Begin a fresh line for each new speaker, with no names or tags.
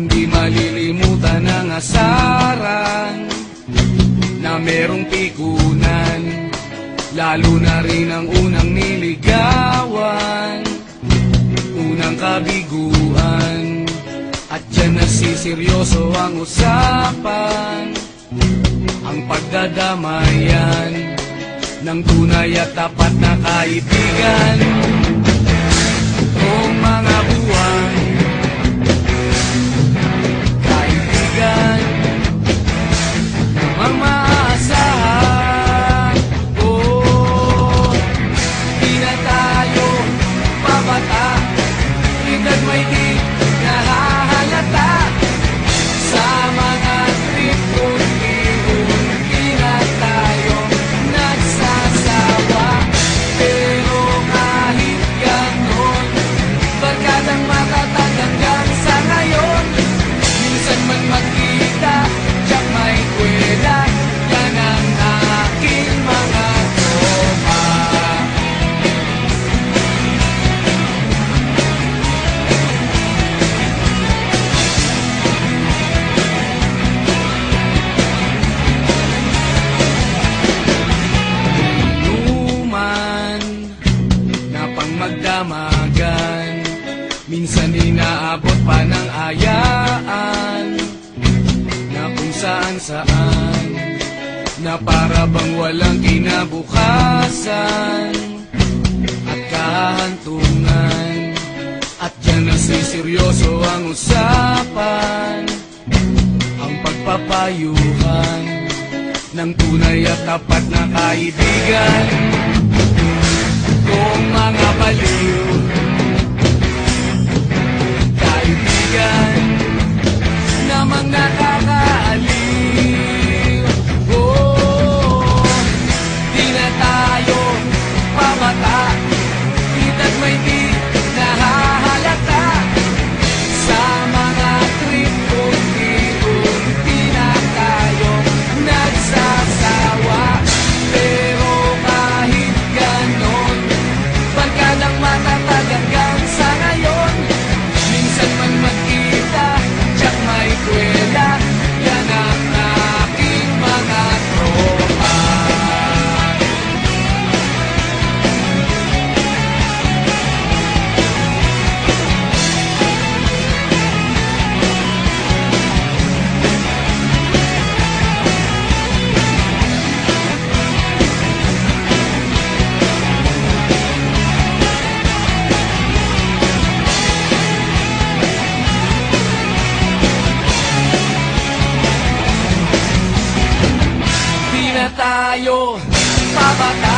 Hindi malilimutan ang asaran na merong pikunan, lalo na rin ang unang niligawan, unang kabiguan. At dyan nasiseryoso ang usapan, ang pagdadamayan ng tunay at tapat na kaibigan. Kung mga buwan, kaibigan namang maaasahan. Oh, di na tayo babata, edad may di nahahalata. Sa mga trip unti-unti na tayo nagsasawa. Pero kahit ganon, barkadang matatag hanggang sa ngayon. Minsan man magkita, tiyak may kwela, yan ang aking mga tropa. Inuman na pang magdamagan, minsan inaabot pa ng ayaan, na kung saan-saan, na para bang walang kinabukasan at kahantungan. At dyan nasiseryoso ang usapan, ang pagpapayuhan ng tunay at tapat na kaibigan. Kung mga baliw, kaibigan namang nakakaaliw. Oh, di na tayo pabata, edad may di nahahalata. Sa mga trip unti-unti na tayo nagsasawa. Pero kahit ganon, barkadang matatag hanggang sa ngayon. Minsan man magkita, tiyak may kwela, yan ang aking mga tropa. Di na tayo babata,